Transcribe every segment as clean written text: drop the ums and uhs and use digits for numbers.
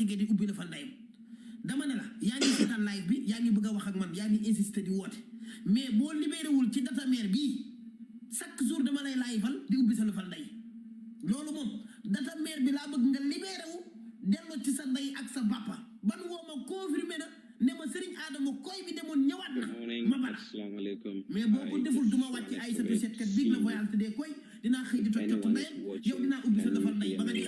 ticket di ubbi la fa ndayam dama ne la yaa ngi seetaan live bi yaa ngi bëgg a wax ak man yaa ngi insister di woote mais boo libéré wul ci data mère bii chaque jour dama lay liveal di ubbi sa la fa nday loolu moom data mère bi laa bëgg nga libéré wu delloo ci sa nday ak sa papa ban woo ma confirmé na ne ma Serigne Adama koy bi demoon ñëwaat na ma bala mais boo ko deful duma wàcc ay sa setkat bii la voyage te dee koy dinaa xëy di toj cottu ndayam yow dinaa ubbi sa dafa nday ba nga dee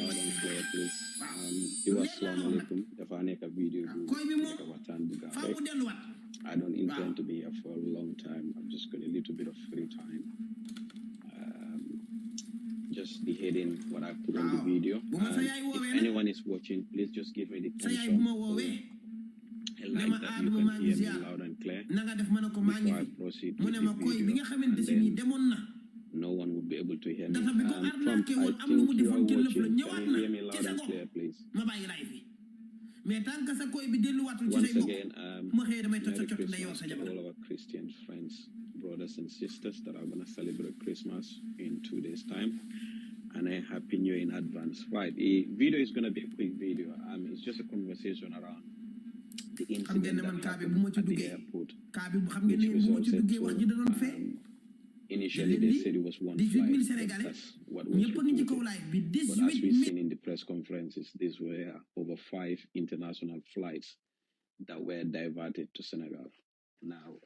dafa nekk vidéo koy bi moom faa mu delluwaat I don't intend to be here for a long time. I've just got a little bit of free time. Just beheading what I put on the video. If anyone is watching, please just give me the thumbs up. A like that you can hear me loud and clear. Before I proceed with the video, and then no one will be able to hear me. Trump, I think you are watching. Can you hear me loud and clear, please? Once again, Merry Christmas to all our Christian friends, brothers and sisters that are going to celebrate Christmas in 2 days' time. And a Happy New Year in advance. Right, the video is going to be a quick video. It's just a conversation around the incident that happened at the airport, which resulted to, initially they said it was one flight. That's what was reported. But as we've seen in the press conferences, these were over 5 international flights that were diverted to Senegal. Now,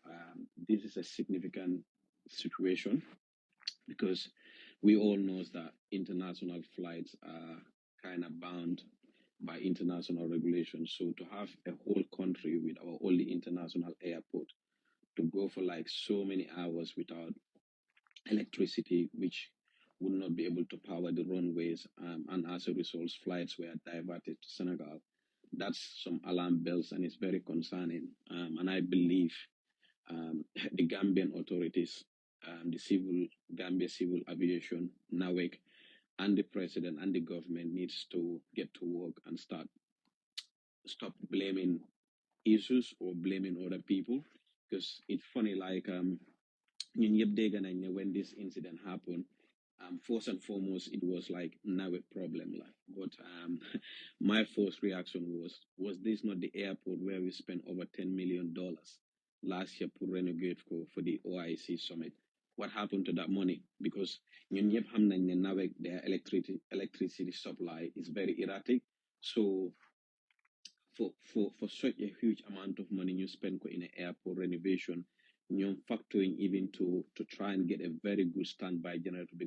this is a significant situation because we all know that international flights are kind of bound by international regulations. So to have a whole country with our only international airport to go for like so many hours without electricity, which would not be able to power the runways, and as a result, flights were diverted to Senegal. That's some alarm bells, and it's very concerning. And I believe the Gambian authorities, the Gambia Civil Aviation, NAWEC, and the president and the government needs to get to work and stop blaming issues or blaming other people. Because it's funny, like when this incident happened, first and foremost, it was like NAWEC problem. But my first reaction was this not the airport where we spent over $10 million last year to renovate for the OIC summit? What happened to that money? Because NAWEC, their electricity supply is very erratic. So for such a huge amount of money you spend in an airport renovation, you're factoring even to try and get a very good standby generator,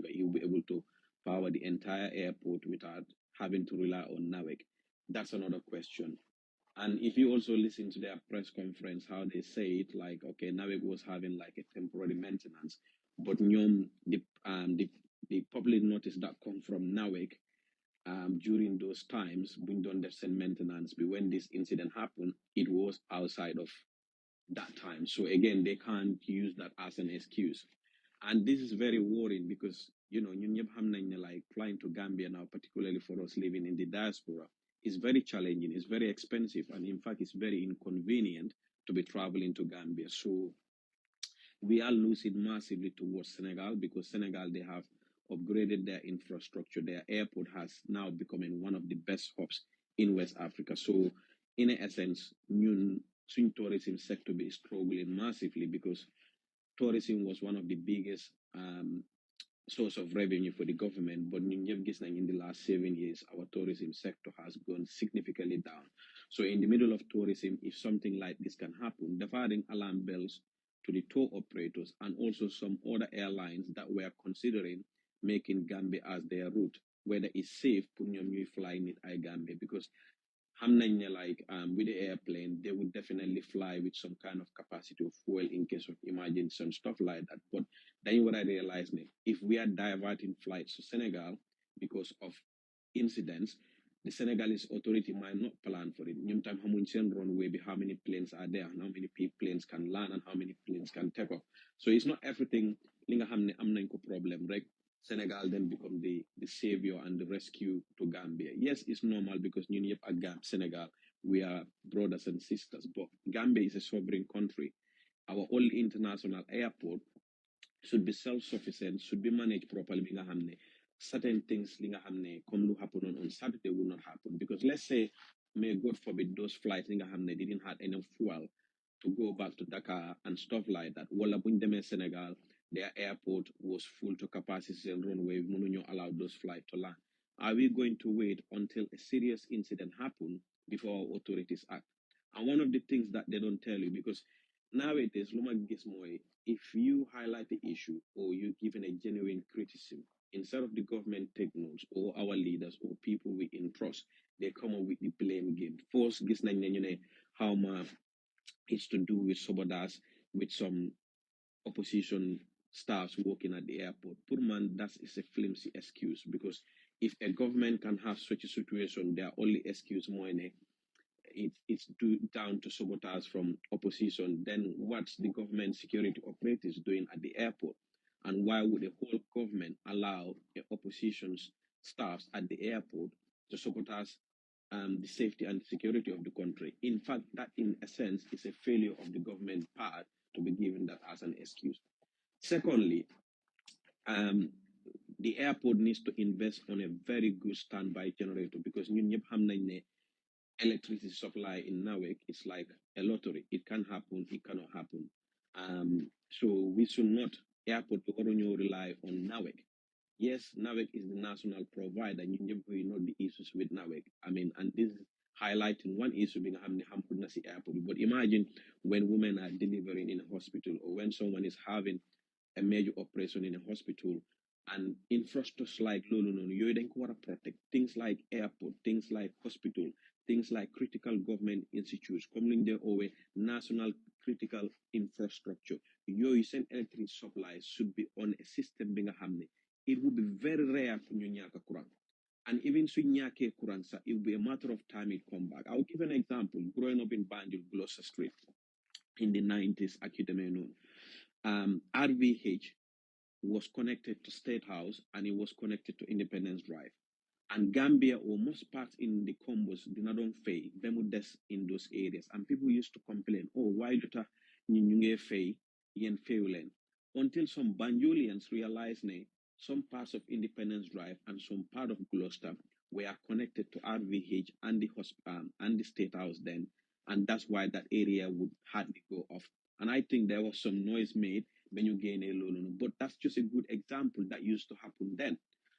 you'll be able to power the entire airport without having to rely on NAWEC. That's another question. And if you also listen to their press conference, how they say it, like, okay, NAWEC was having like a temporary maintenance, but the public notice that come from NAWEC during those times, we don't send maintenance. But when this incident happened, it was outside of that time. So again, they can't use that as an excuse. And this is very worrying because, like flying to Gambia now, particularly for us living in the diaspora, is very challenging, it's very expensive, and in fact, it's very inconvenient to be traveling to Gambia. So we are losing massively towards Senegal because Senegal, they have upgraded their infrastructure. Their airport has now becoming one of the best hubs in West Africa. So in essence, swing tourism sector is struggling massively because tourism was one of the biggest source of revenue for the government. But in the last 7 years, our tourism sector has gone significantly down. So in the middle of tourism, if something like this can happen, they're firing alarm bells to the tour operators and also some other airlines that were considering making Gambia as their route, whether it's safe to flying it Gambia, because with the airplane, they would definitely fly with some kind of capacity of fuel in case of emergency and stuff like that. But then what I realized, if we are diverting flights to Senegal because of incidents, the Senegalese authority might not plan for it. Runway, how many planes are there, and how many planes can land, and how many planes can take off. So it's not everything. Problem, right? Senegal then become the savior and the rescue to Gambia. Yes, it's normal because Senegal, we are brothers and sisters, but Gambia is a sovereign country. Our only international airport should be self-sufficient, should be managed properly. certain things li nga xam ne comme lu happen on Saturday will not happen because let's say may God forbid those flights li nga xam ne didn't have enough fuel to go back to Dakar and stuff like that. Wala buñ demee Senegal, their airport was full to capacity and runway mënuñoo allow those flights to land. Are we going to wait until a serious incident happen before our authorities act? And one of the things that they don't tell you because nowadays, Luma gets more, if you highlight the issue or you given a genuine criticism, instead of the government take notes or our leaders or people we entrust, they come up with the blame game. First, gis nañ ne ñu ne how much it's to do with sabotage, with some opposition staffs working at the airport. Poor man, that is a flimsy excuse because if a government can have such a situation, their only excuse more it's down to sabotage from opposition, then what's the government security operatives doing at the airport? And why would the whole government allow the opposition's staffs at the airport to sabotage the safety and security of the country? In fact, that in a sense is a failure of the government part to be given that as an excuse. Secondly, um, the airport needs to invest on a very good standby generator because ñun ñëpp xam nañ ne electricity supply in Nawek is like a lottery. It can happen, it cannot happen. So we should not airport to rely on Nawek. Yes, NAWEC is the national provider. You know the issues with NAWEC. I mean, and this is highlighting one issue being Hampunasi Airport. But imagine when women are delivering in a hospital or when someone is having a major operation in a hospital and infrastructure like no, you then want to protect things like airport, things like hospital, things like critical government institutes, coming there over national critical infrastructure. Your send electricity supply should be on a system being a it would be very rare for you nyaka Quran. And even so nyake Quran, it will be a matter of time it come back. I'll give an example. Growing up in Banjul, Gloucester Street in the 90s, RVH was connected to State House and it was connected to Independence Drive. And Gambia or most parts in the combos did not pay Bermudas in those areas. And people used to complain, oh, why do you pay yen failing? Until some Banjulians realized some parts of Independence Drive and some part of Gloucester were connected to RVH and the hospital and the State House then. And that's why that area would hardly go off. And I think there was some noise made when you gain a loan. But that's just a good example that used to happen then.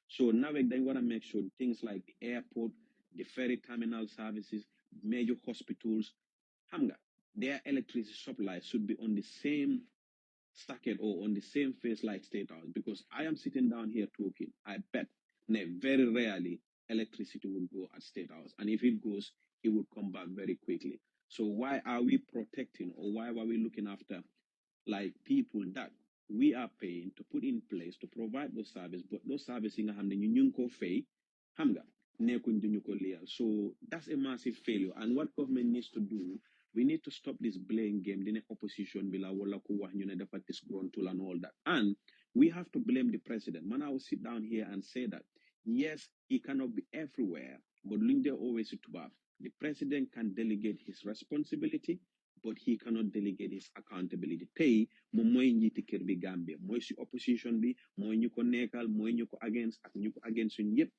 So now they want to make sure things like the airport, the ferry terminal services, major hospitals, their electricity supply should be on the same socket or on the same phase like State House. Because I am sitting down here talking, I bet very rarely electricity will go at State House. And if it goes, it will come back very quickly. So why are we protecting or why are we looking after like people that we are paying to put in place to provide those services, but those services nga xam ne ñu ko fay xam nga nekkuñ duñu ko liyal. So that's a massive failure. And what government needs to do, we need to stop this blame game. The opposition bila wala ko wax ñu ne dafa disgruntled and all that. And we have to blame the president. Man, I will sit down here and say that yes, he cannot be everywhere, but Linde always to the president can delegate his responsibility but he cannot delegate his accountability. Tey moom mooy njiiti kër bi Gambia mooy si opposition bi mooy ñu ko nekkal mooy ñu ko against ak ñu ko against ñun yëpp.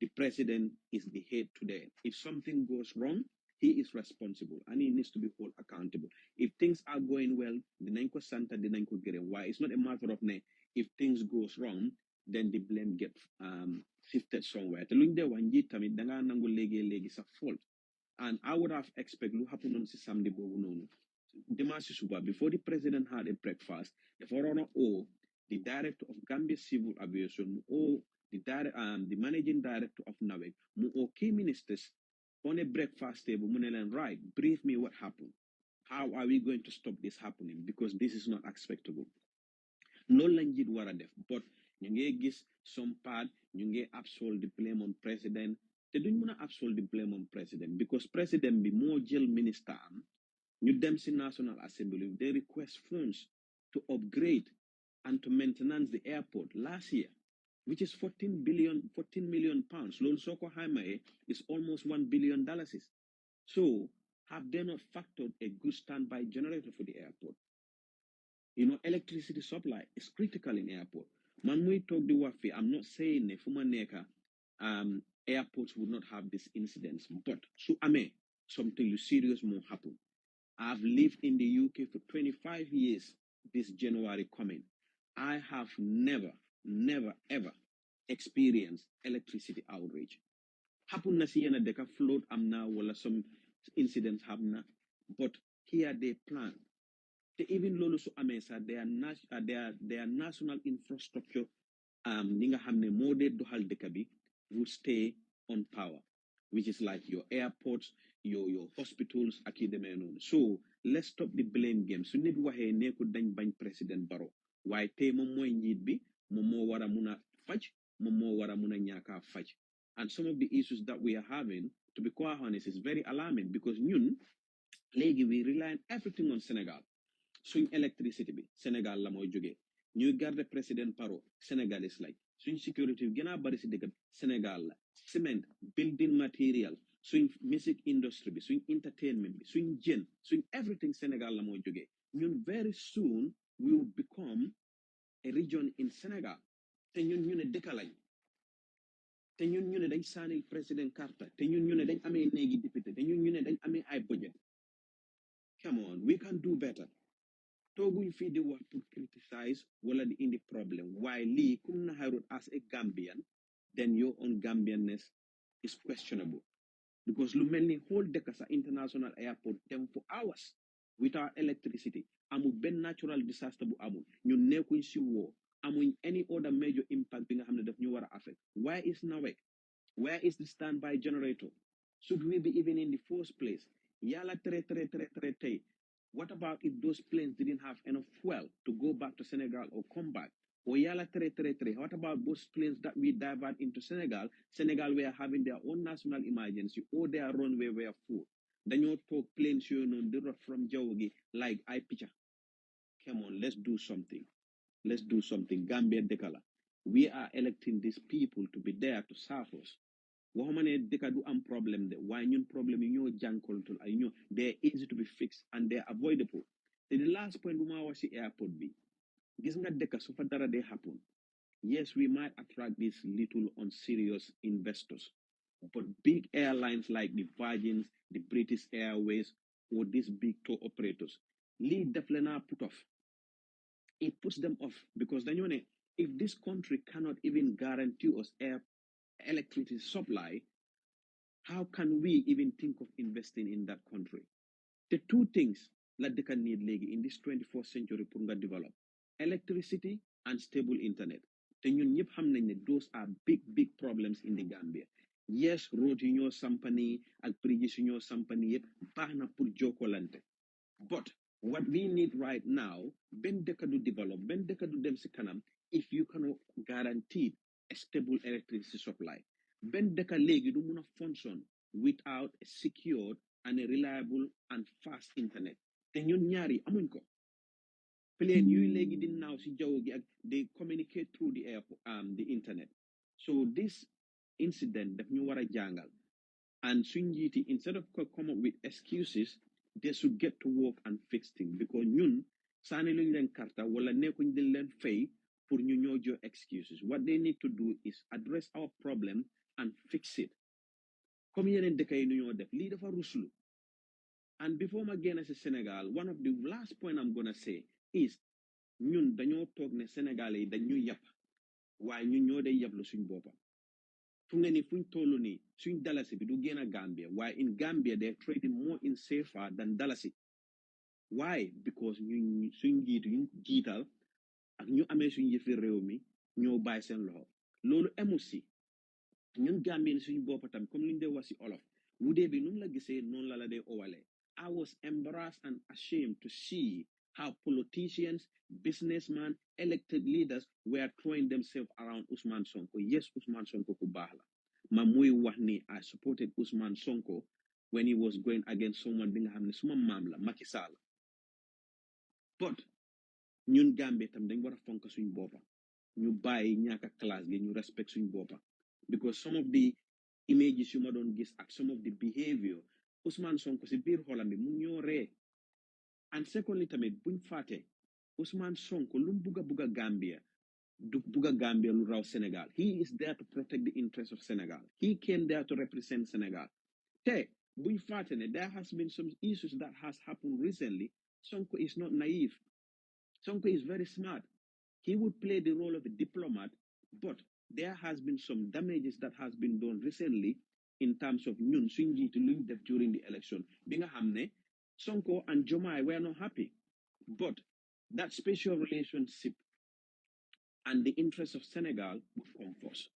The president is the head today. If something goes wrong, he is responsible and he needs to be held accountable. If things are going well, dinañ ko santa dinañ ko gërëm. Why? It's not a matter of ne if things goes wrong, then the blame gets shifted somewhere. Te luñ dee wax njiit tamit dangaa nangu léegi sa fault. And I would have expected what happened on Sunday before the president had a breakfast, the forerunner or the director of Gambia Civil Aviation or the managing director of NAVEC, or key ministers on a breakfast table, right, brief me what happened. How are we going to stop this happening? Because this is not acceptable. No language wara def, but ñu ngi gis some part ñu ngi absolve the blame on president te duñ mëna absolve the blame on president because president bi moo jël minister am ñu dem ci National Assembly they request funds to upgrade and to maintenance the airport last year which is 14 million pounds loolu soko xaymaye is almost $1 billion. So have they not factored a good standby generator for the airport? You know, electricity supply is critical in airport. Man muy talk di wax fi, I'm not saying ne fu ma nekka airports would not have these incidents, but su amee something serious more happen. I've lived in the UK for 25 years this January coming. I have never, ever experienced electricity outrage. Happen na si yena deka float am na wala some incidents happen na, but here they plan. They even lolo su amee sa their national infrastructure ñi nga xam ne moo dee doxal dëkk bi will stay on power, which is like your airports, your hospitals ak yu demee noonu. So let's stop the blame game. Su nit waxee nekkul dañ bañ président Barrow waaye tey moom mooy njiit bi, moom moo war a mun a faj, moom moo war a mun a ñaaka faj. And some of the issues that we are having, to be quite honest, is very alarming because ñun léegi we rely on everything on Senegal. Suñ electricity bi Sénégal la mooy jógee, ñuy garder président Paro Sénégalais lay, suñ sécurité bi gën a bari si dëkk bi Sénégal la, cement, building material, suñ music industry bi, suñ entertainment bi, suñ jën, suñ everything Sénégal la mooy jógee. Ñun very soon we will become a region in Sénégal, te ñun ñu ne dëkk lañ, te ñun ñu ne dañ saanil président Carter, te ñun ñu ne dañ amee néegi député, te ñun ñu ne dañ amee ay budget. Come on, we can do better. Toguñ fi di wax pour criticize wala di indi problem. Why lii kum naharut as a Gambian, then your own Gambianness is questionable. Because lu mel ni whole dëkk sa international airport dem for hours without electricity. Amul ben natural disaster bu amul. Ñun nekkuñ si woo. Amuñ any other major impact bi nga xam ne daf ñu war a affect. Where is NAWEC? Where is the standby generator? Should we be even in the first place? Yala tre. What about if those planes didn't have enough fuel to go back to Senegal or come back? Or yala tre. What about those planes that we divert into Senegal? Senegal were having their own national emergency or their runway were full. Then you talk planes you know they from Jawogi like I picture. Come on, let's do something. Let's do something. Gambia Dekala. We are electing these people to be there to serve us. Waxuma ne dëkk du am problème de waaye ñun problème yi ñoo jànkoontul ay ñoo they're easy to be fixed and they're avoidable. Te the last point bu ma wax si airport bi gis nga dëkk su fa dara day happen, yes we might attract these little unserious investors, but big airlines like the Virgins, the British Airways, or these big tour operators lii def leen a put off. It puts them off because dañoo ne if this country cannot even guarantee us electricity supply, how can we even think of investing in that country? The two things that they can need in this 24th century pour nga develop electricity and stable internet. Te ñun ñëpp xam nañ ne those are big problems in the Gambia. Yes, road yi ñoo sampani ak bridges yi ñoo sampani yëpp baax na pour jokkolante. But what we need right now, ben dëkk du develop, ben dëkk du dem si kanam if you cannot guarantee a stable electricity supply. Ben dëkk léegi du mun a function without a secured and a reliable and fast internet. Te ñun ñaari amuñ ko. Plane yuy léegi di naaw si jaww gi ak they communicate through the airport, the internet. So this incident daf ñu war a jàngal. And suñ njiiti instead of come up with excuses, they should get to work and fix things because ñun saani luñ leen karta wala nekkuñ di leen fay pour ñu ñoo jox excuses. What they need to do is address our problem and fix it. Comme yeneen dëkk yi nu ñoo def lii dafa ruslu. And before ma génn si Sénégal, one of the last point I'm gonna say is ñun dañoo toog ne Sénégalais yi dañ ñu yàpp waaye ñun ñoo day yàpp la suñ boppa. Fu ne ni fuñ toll nii suñ dalasi bi du génn a Gambia waaye in Gambia they're trading more in safer than dalasi. Why? Because ñu suñ jiitu ñu jiital ak ñu amee suñ yëfi réew mi ñoo bàyyi seen loxo loolu emu si ñun Gambien suñ boppa tam comme liñ dee wax si olof wudee bi nu mu la gisee noonu la dee owalee. I was embarrassed and ashamed to see how politicians, businessmen, elected leaders were throwing themselves around Usman Sonko. Yes, Usman Sonko ku baax la ma muy wax ni I supported Usman Sonko when he was going against someone bi nga xam ne suma maam la Macky Sall. But ñun Gambie tam dañ war a fonk suñ boppa ñu bàyyi ñaaka classe gi ñu respect suñ boppa because some of the images yu ma doon gis ak some of the behavior Usman Sonko si biir xolam bi mu ñoo ree. And secondly tamit buñ fàtte Usman Sonko lu mu bugga Gambia du buga Gambia lu raw Senegal. He is there to protect the interests of Senegal. He came there to represent Senegal. Te buñ fatene, there has been some issues that has happened recently. Sonko is not naive. Sonko is very smart. He would play the role of a diplomat, but there has been some damages that has been done recently in terms of ñun suñ jiitu luñ def during the election. Bi nga xam ne Sonko and Jomai were not happy, but that special relationship and the interests of Senegal would come first.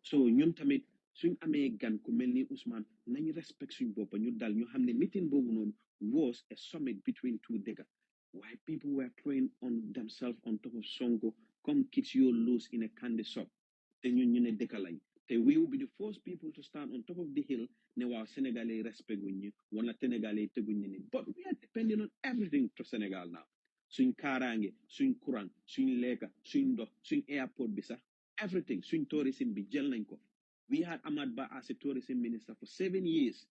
So ñun tamit suñ amee gan ku mel ni Ousmane nañ respect suñ boppa ñu dal ñu xam ne meeting boobu noonu was a summit between two dëkka. Why people were throwing on themselves on top of Sonko, come kids you lose in a candy shop. Te ñun ñu ne dëkka lañ. Te we will be the first people to stand on top of the hill ne waaw Sénégalais respect guñ ñu wala Sénégalais teguñ ñu ni. But we are depending on everything to Senegal now. Suñ kaaraange suñ courant suñ lekka suñ ndox suñ airport bi sax everything suñ tourism bi jël nañ ko. We had Ahmad Ba as a tourism minister for 7 years.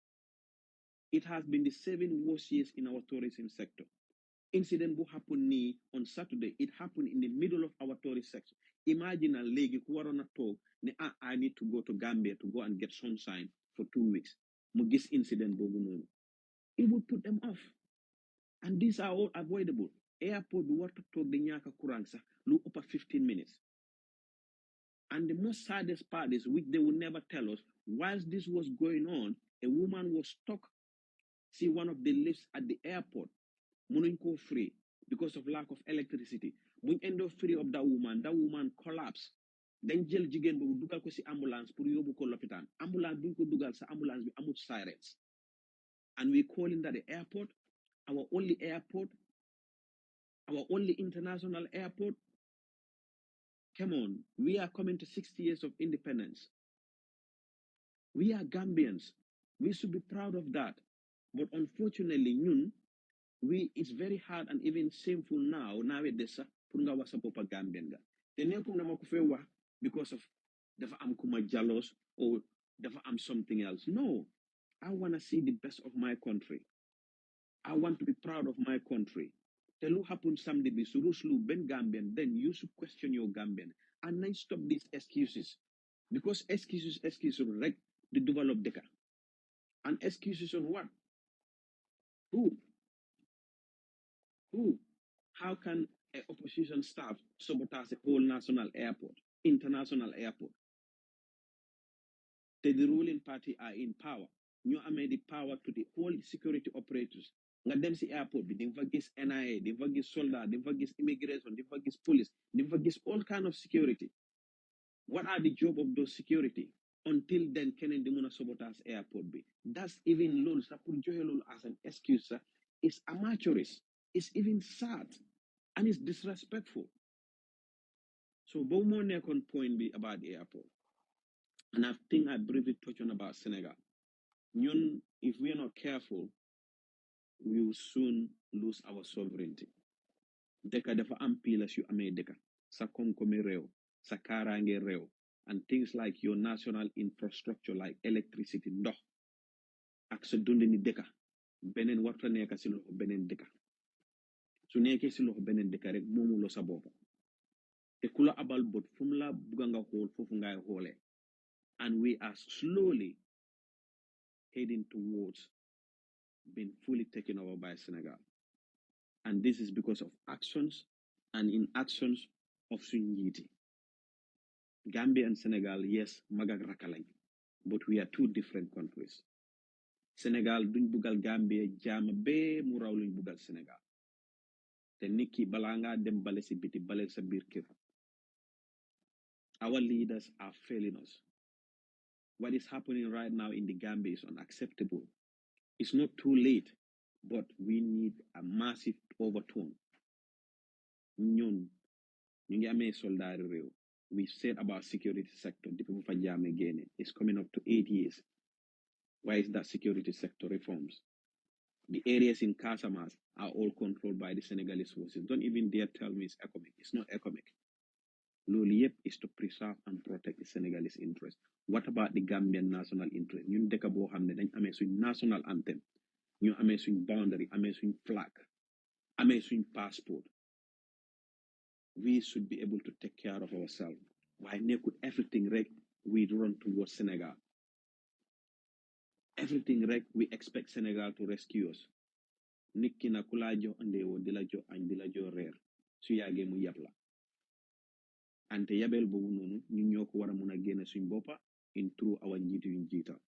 It has been the 7 worst years in our tourism sector. Incident who happened on Saturday, it happened in the middle of our tourist sector. Imagine a lady who are on a talk, I need to go to Gambia to go and get sunshine for 2 weeks. Mugis incident, it would put them off. And these are all avoidable. Airport, we want to talk the Nyaka Kurangsa, look up at 15 minutes. And the most saddest part is, which they will never tell us, whilst this was going on, a woman was stuck. See one of the lifts at the airport, Mununko free because of lack of electricity. When end up free of that woman collapsed. Then jail jigen bu dugal ko si ambulance pour yobu ko l'hôpital. Ambulance buñ ko dugal sa ambulance bi amut sirens. And we calling that the airport, our only international airport. Come on, we are coming to 60 years of independence. We are Gambians. We should be proud of that. But unfortunately, it's very hard and even shameful nowadays pour nga wax sa boppa Gambian nga. Te nekkum na ma ko fee wax because of dafa am kuma jealous or dafa am something else. No, I want to see the best of my country. I want to be proud of my country. Te lu happen samedi bi su ruslu ben Gambian, then you should question your Gambian and then stop these excuses. Because excuses right to develop deka. And excuses on what? Who? How can an opposition staff sabotage a whole national airport, international airport? The ruling party are in power. You are made the power to the whole security operators. Nga dem si airport bi dem fa gis NIA, dem fa gis soldat, dem fa gis immigration, dem fa gis police, dem fa gis all kind of security. What are the job of those security? Until then, keneen di mun a sabotage airport bi. That's even loolu sax pour joxe loolu as an excuse sax is amateurish. It's even sad and it's disrespectful. So boobu moo nekkoon point bi about the airport. And I think I briefly touched on about Senegal. If we are not careful, we will soon lose our sovereignty. Deka dafa am pillars yu amee deka. Sa koom-koomi réew, sa kaaraange réew, and things like your national infrastructure like electricity, ndox, ak sa dundini deka. Beneen warta nekka si loxo beneen deka. Su nekkee si loxo beneen deka rek moomuloo sa boppa. Te ku la abal bot fu mu la bugga nga xool foofu ngay xoolee. And we are slowly heading towards being fully taken over by Senegal. And this is because of actions and inactions of Sunyiti. Gambia and Senegal, yes, magag rakalañ, but we are two different countries. Senegal duñ bugal Gambia jaama bee mu raw luñ bugal Senegal. Te niki balaa ngaa dem bale si biti bale sa biir kër. Our leaders are failing us. What is happening right now in the Gambia is unacceptable. It's not too late, but we need a massive overturn. Ñun ñu ngi amee soldaari réew. We've said about security sector, the people for Jam again, it's coming up to 8 years. Why is that security sector reforms? The areas in Casamas are all controlled by the Senegalese forces. Don't even dare tell me it's economic. It's not economic. Loliep is to preserve and protect the Senegalese interest. What about the Gambian national interest? Ñun dëkk boo xam ne dañ amee suñ national anthem, ñu amee suñ boundary, amee suñ flag, amee suñ passport. we should be able to take care of ourselves. Why nekkul everything rek we run towards Senegal. Everything rek we expect Senegal to rescue us. Nit ki nag ku laa jox ndeewoo di la jox añ di la jox reer su yàggee mu yab la ante yabel boobu noonu ñun ñoo ko war a mun a génne suñ boppa in through our njiitu yuñ jiital.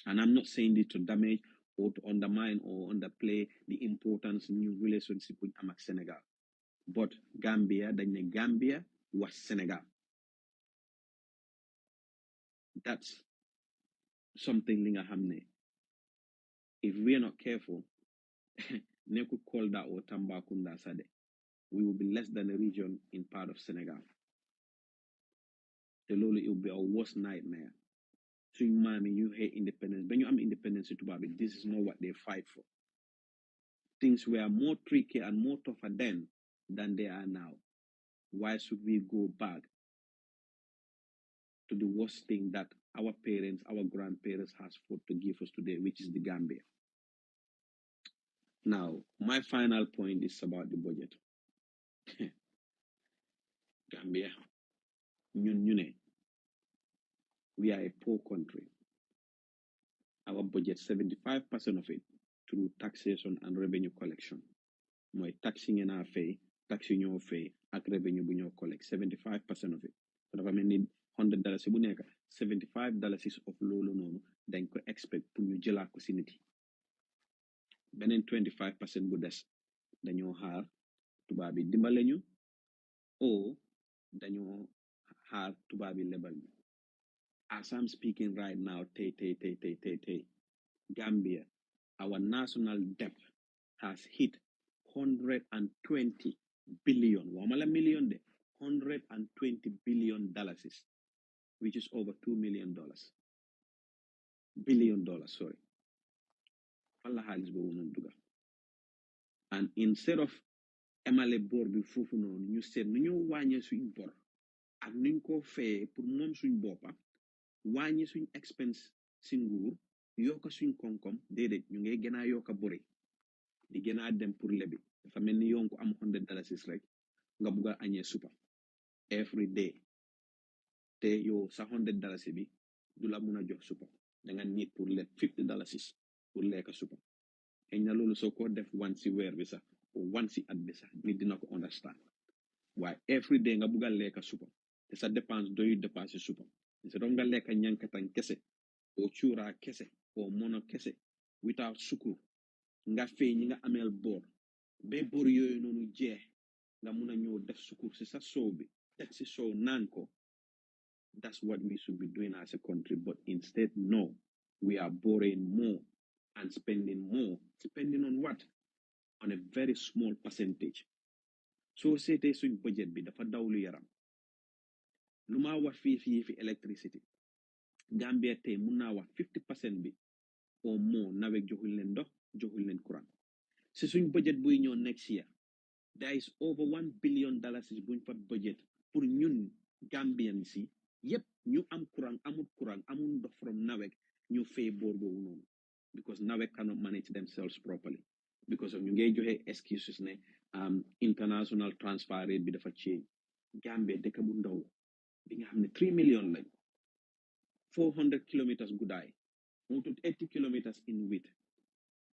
And I'm not saying this to damage or to undermine or underplay the importance new relationship with am ak Senegal. But Gambia dañ ne Gambia was Senegal. That's something li nga xam ne if we are not careful nekkul Kolda or Tambacounda sade we will be less than a region in part of Senegal. Te loolu it will be our worst nightmare. Suñ maam yi ñu xëy independence ba ñu am independence si tubaab bi this is not what they fight for. Things were more tricky and more tougher then than they are now. Why should we go back to the worst thing that our parents, our grandparents has fought to give us today, which is the Gambia? Now, my final point is about the budget. Gambia, ñun we are a poor country. Our budget, 75% of it through taxation and revenue collection. Mooy taxing in our fay, taxing your fay, ak revenue bu ñoo collect, 75% of it. So dafa mel ni $100 bu nekk, $75 of loolu noonu dañ ko expect pour ñu jëlaat ko si nit yi. Beneen 25% bu des dañoo xaar tubaab bi dimbale ñu o dañoo xaar tubaab bi lebal ñu. As I'm speaking right now, Gambia, our national debt has hit 120 billion, wamala million de, $120 billion, which is over $2 million. Billion dollars, sorry. Falla xaalis boobu noonu duga. And instead of emale bor bi foofu noonu ñu seet nu ñu wàññee suñ bor ak nuñ ko fayee pour moom suñ boppa wàññi suñ expense si nguur yokka suñ koom-koom déedéet ñu ngay gën a yokka bori di gën a dem pour lebi dafa mel ni yoon ko am $100 rek nga bugg a añee supa every day te yow sa $100 bi du la mun a jox supa da nga nit pour leb $50 pour lekka supa xëy na loolu soo ko def wan si weer bi sax o wan si at bi sax nit dina ko understand waaye every day nga bugg a lekka supa te sa dépense doyu dépassé supa te doon nga lekka ñankatan kese o cuuraa kese o mono kese without sukur nga fay ñi nga ameel bor ba bor yooyu noonu jeex nga mun a ñëw def sukur si sa soow bi teg si soow naan ko. That's what we should be doing as a country, but instead no, we are borrowing more and spending more. Spending on what? On a very small percentage. So seetee suñ budget bi dafa dawlu yaram lu maa wax fii fi electricity Gambia tey mun naa wax 50% bi or more nawet joxuñ leen ndox joxuñ leen courant si suñ budget buy ñëw next year there is over $1 billion buñ fa budget pour ñun Gambian si yep ñu am courant amul ndox from nawet ñu fay bor boobu noonu because nawet cannot manage themselves properly because of ñu ngay joxe excuses ne international transfer rate bi dafa change. Gambia dëkk bu ndaw bi nga xam ne 3 million lañ 400 kilometers guddaay moo tut 80 kilometers in width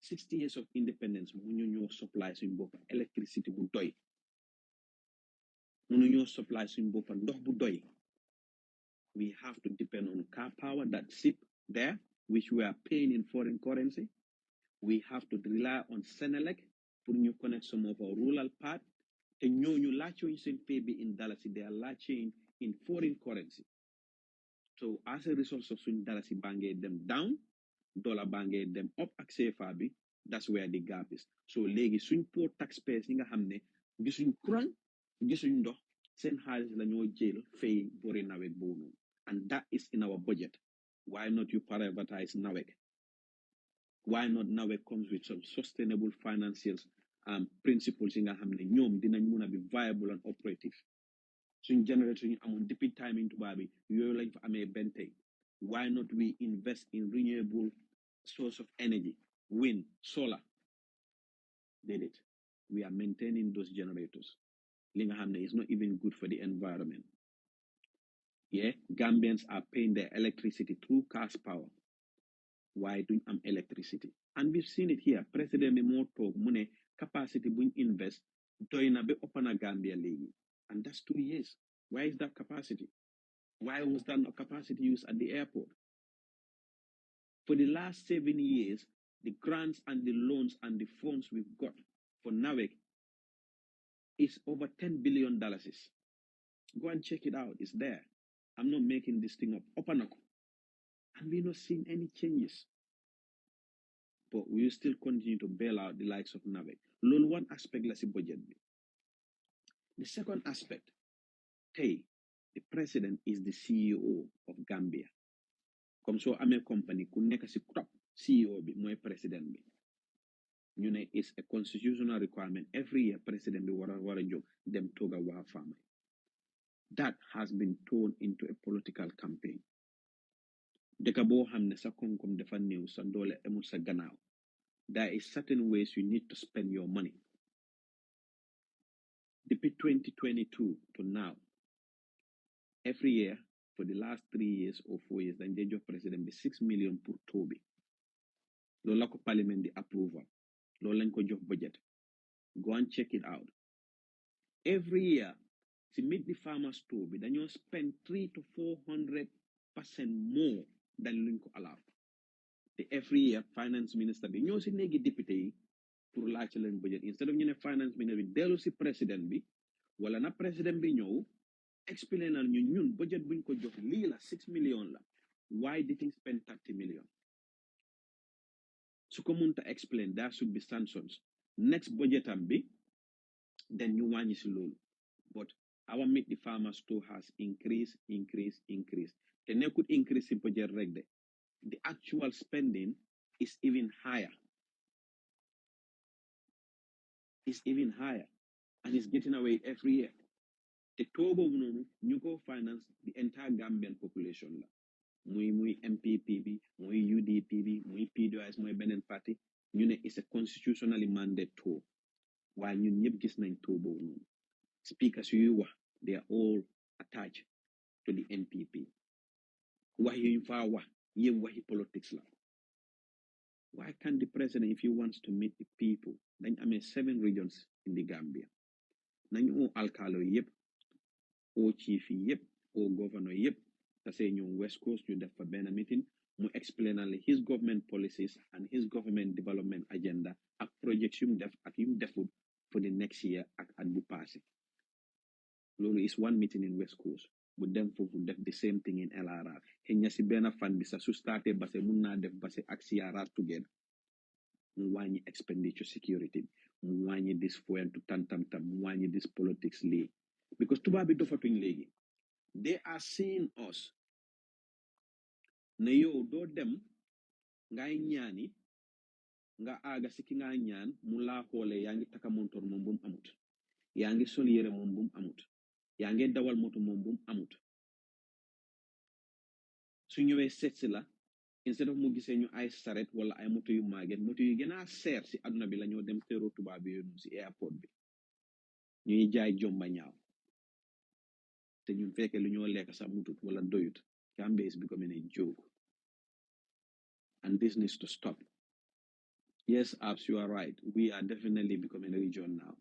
60 years of independence mu ñu ñoo supply suñ boppa electricity bu doy mu ñu ñoo supply suñ boppa ndox bu doy. We have to depend on car power that sit there, which we are paying in foreign currency. We have to rely on Senelec for new connect some of our rural part. And you latching in pay in Dallas, they are latching in foreign currency. So as a result of swing Dallas banging them down, dollar banging them up ak CFA bi, that's where the gap is. So legi swing poor taxpayers nga xamne gisuñ courant gisuñ ndox sen xaalis la ñoo jël fay bori nawet boobu. And that is in our budget. Why not you privatize NAWEC? Why not NAWEC comes with some sustainable financial principles in nga xam ne ñoom dinañ mun a be viable and operative. Suñ generator ñu amoon depuis timing tubaab bi yooyu lañ fa amee benn tey. Why not we invest in renewable source of energy, wind, solar? Did it? We are maintaining those generators. li nga xam ne is not even good for the environment. Yeah, Gambians are paying their electricity through cash power. Why do electricity? And we've seen it here. President bi moo toog mu ne capacity buñ invest doy na ba ëpp na Gambia léegi. And that's 2 years. Why is that capacity? Why was that not capacity used at the airport? For the last 7 years, the grants and the loans and the funds we've got for NAWEC is over $10 billion. Go and check it out. It's there. I'm not making this thing up. Opanako. And we're not seeing any changes. But we will still continue to bail out the likes of NAWEC. Loan one aspect, let's see budget. The second aspect, hey, the president is the CEO of Gambia. Comme so amee company ku nekk si top CEO bi mooy president bi. You know, it's a constitutional requirement. Every year, president bi war a jóg dem toga waa farmer. That has been turned into a political campaign. Dëkk boo xam ne sa koom-koom dafa néew sa doole amul sa gannaaw. There is certain ways you need to spend your money. Depuis 2022 to now, every year for the last 3 years or 4 years, dañ dee jox president bi 6 million pour taw bi. Loolu la ko parliament di approval. Loolu lañ ko jox budget. Go and check it out. Every year, to meet the farmers taw bi dañoo spend 300 to 400% more than luñ ko allow. The every year finance minister bi ñoo si néegi député yi pour laajte leen budget instead of ñu ne finance minister bi dellu si président bi wala na président bi ñëw explain na ñun budget buñ ko jox lii la 6 million la. Why did he spend 30 million? Su ko mënta explain, there should be sanctions. Next budget am bi, then ñu wàññi si loolu. But our meet the farmers too has increased. Te nekkul increase si budget rek de. The actual spending is even higher. It's even higher. And it's getting away every year. The tobo ñu ko finance the entire Gambian population la. Muy MPP bi, muy UDP bi, muy PDOIS, muy beneen party. Ñu ne it's a constitutionally mandated tool. While ñun ñëpp gis nañ tobo speakers yu wax, they are all attached to the NPP. Wax yu fa wax, yëpp waxi politics la. Why can't the president, if he wants to meet the people, then I mean 7 regions in the Gambia, nañu o alkalo yep, o chief yep, o governor yep, ta say ñu West Coast ñu def fa benn meeting, mu explain his government policies and his government development agenda ak projects yum def ak yum defut for the next year ak at bu passé. Lolu is one meeting in West Coast. Bu dem fofu def the same thing in LRR. Xëy si benn fan bi sa su starté base mun naa def base ak CRR together. Mu wàññi expenditure security, mu wàññi this fuel to tam, mu wàññi this politics lii. Because tubaab bi dofatuñ léegi. They are seeing us. Ne yow doo dem ngay ñaani nga aaga si ki nga ñaan mu laa xoolee yaa ngi taka montor moom bu mu amut. Yaa ngi sol yére moom bu mu amut. Yaa ngi dawal moto moom bu mu amut. Su ñëwee seetsi la instead of mu gisee ñu ay saret wala ay moto yu màgget moto yu gën a seer si àdduna bi la ñoo dem teeroo tubaab bi yoonu si airport bi ñuy jaay jomba ñaaw te ñun fekkee lu ñoo lekk sax mutut wala doyut. Gambia is becoming a joke and this needs to stop. Yes, Abs, you are right. We are definitely becoming a region now,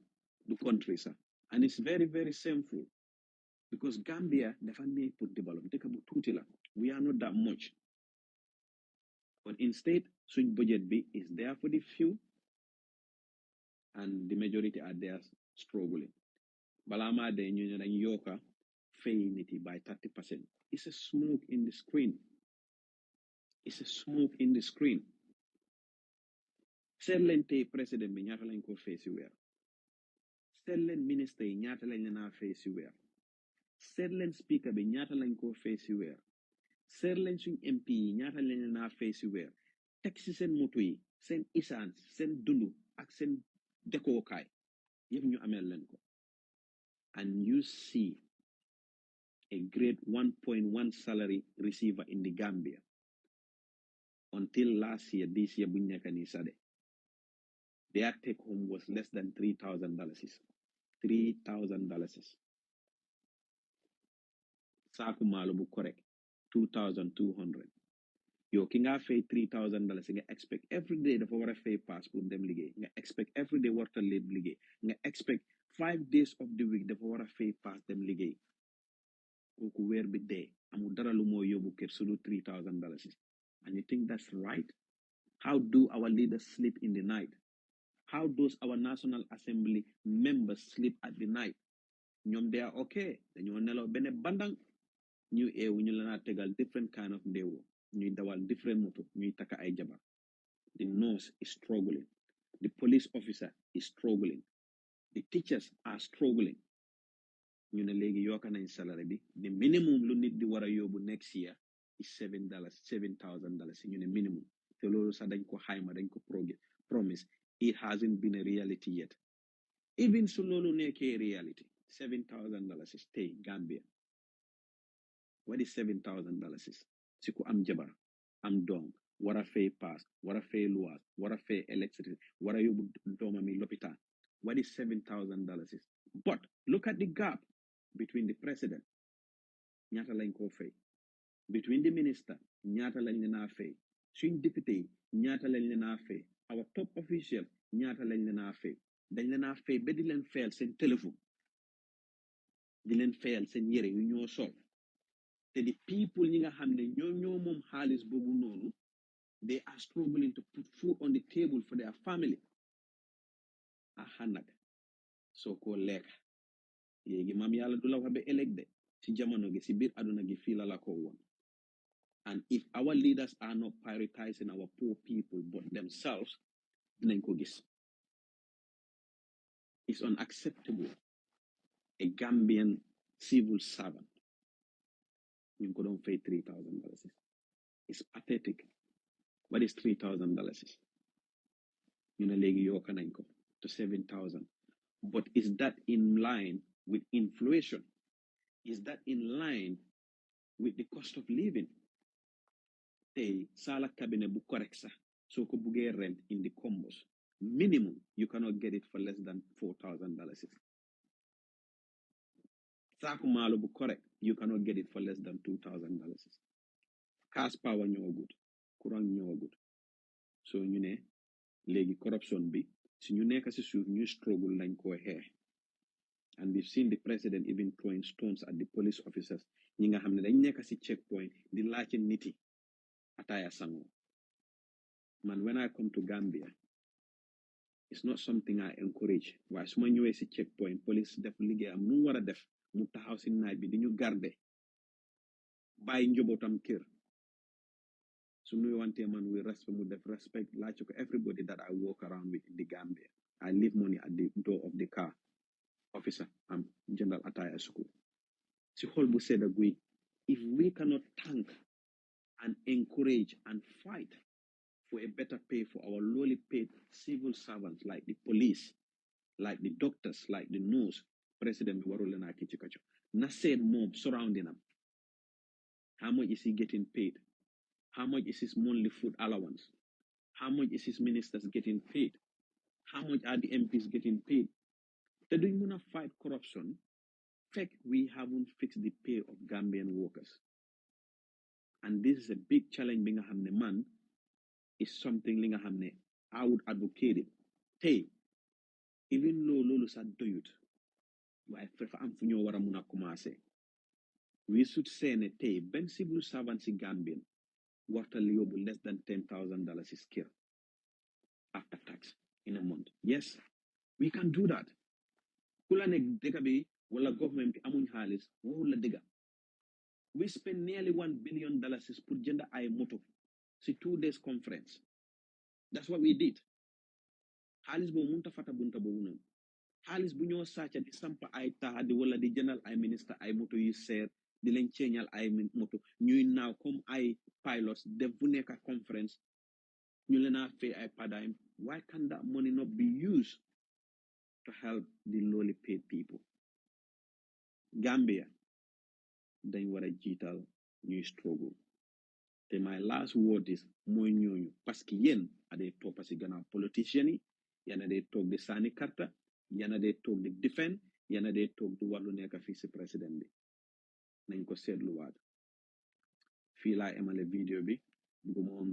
the country, sir, and it's very, very shameful because Gambia dafa need to develop. We are not that much. But instead, swing budget B is there for the few, and the majority are there struggling. Balama de Union and Yoka faility by 30%. It's a smoke in the screen. It's a smoke in the screen. Sellente president bi ñaata lañ ko face weer. Sellen minister yi ñaata lañ leen face weer. Sellen speaker bi ñaata lañ ko face weer. Sellen suñ MP yi ñaata lañ leen face weer. Teg si seen moto yi, seen essence, seen dundu ak seen dekookaay yëpp ñu ameel leen ko. And you see a grade 1.1 salary receiver in the Gambia. Until last year, this year, their take home was less than $3,000. $3,000. Saaku maalo bu correct 2,200. Yo ki nga fay $3,000 nga expect every day dafa war a fay pass pour dem liggéey nga expect every day warta leeb liggéey nga expect 5 days of the week dafa war a fay pass dem liggéey kooku weer bi dee amul dara lu moo yóbbu kër su dul $3,000. And you think that's right? How do our leaders sleep in the night? How does our National Assembly members sleep at the night? ñoom they are okay dañoo nelaw benn bandang ñu eewu ñu la tegal different kind of ndeewu ñuy dawal different moto ñuy taka ay jabar. The nurse is struggling. The police officer is struggling. The teachers are struggling. ñu ne léegi yokk nañ salary bi the minimum lu nit di war a yóbbu next year is $7,000 ñu ne minimum te loolu sax dañ ko xayma dañ ko promise it hasn't been a reality yet. Even su loolu nekkee reality $7,000 is stay Gambia. What is $7,000? Si ku am jabar am doom war a fay pass war a fay luwaas war a fay electricity war a yóbbu doomam yi lopitaan. What is $7,000? But look at the gap between the president ñaata lañ koo fay between the minister ñaata lañ leen a fay suñ député yi ñaata lañ leen a fay our top official ñaata lañ leen a fay dañ leen a fay ba di leen fayal seen téléphone di leen fayal seen yére yu ñoo sol te the people ñi nga xam ne ñoo moom xaalis boobu noonu they are struggling to put food on the table for their family nag soo ko lekk léegi maam yàlla du la wax ba ëllëg de ci jamono gi ci biir aduna gi fii la ko woon. And if our leaders are not prioritizing our poor people but themselves dinañ ko gis. It's unacceptable. A Gambian civil servant ñu ngi ko doon fay $3,000. It's pathetic. What is $3,000? ñu ne léegi yokk nañ ko to $7,000. But is that in line with inflation? Is that in line with the cost of living? Tey sala cabinet bu correct sax soo ko buggee rent in the combos minimum you cannot get it for less than $4,000. Saaku maalo bu correct you cannot get it for less than $2,000. Cash power ñëwagut courant ñëwagut so ñu ne léegi corruption bi si ñu nekk si suuf ñu struggle lañ koo xeex. And we've seen the president even throwing stones at the police officers ñi nga xam ne dañ nekk si checkpoint di laajte nit yi ataya sango. Man, when I come to Gambia, it's not something I encourage. Waaye su ma ñëwee si checkpoint police def liggéey am nu war a def mu taxaw si naaj bi di ñu garde bàyyi njobootam kër su nuy wante man we respect mu def respect laaj ko everybody that I walk around with in the Gambia. I leave money at the door of the car. Officer, I'm General Attire School. Si xol bu sedda guy if we cannot thank and encourage and fight for a better pay for our lowly paid civil servants like the police, like the doctors, like the nurse, President Warulena Kichikacho. Na said mob surrounding him. How much is he getting paid? How much is his monthly food allowance? How much is his ministers getting paid? How much are the MPs getting paid? They don't want to fight corruption. Fact, we haven't fixed the pay of Gambian workers. And this is a big challenge being a man is something linga hamne I would advocate it. Hey, even though lolu sa doyut, why prefer am fu ñoo wara mëna commencer. We should say ne tay ben civil servant si Gambian warta yobu less than $10,000 is kër after tax in a month. Yes, we can do that. Kula ne dega bi wala government bi amuñ xaalis waxul la dega. We spend nearly $1 billion pour jënd ay moto si 2 days conference. That's what we did. Xaalis boobu mënta fata bunta boobu noonu. Xaalis bu ñoo sàcca di sampa ay taxa di wala di jëndal ay ministre ay moto yu seer di leen ceeñal ay moto ñuy naaw comme ay pilots def bu nekk conference ñu leen a fay ay padaim. Why can that money not be used to help the lowly paid people? Gambia dañ war a jiital ñuy struggle. Te my last word is mooy ñooñu parce que yéen a dee toppa si gannaaw politiciens yi yéen a dee toog di sànni karta yéen a dee toog di defend yana dee toog du wax lu nekk fii si président bi nañ ko seetluwaat fii laa emale vidéo bi bugguma woon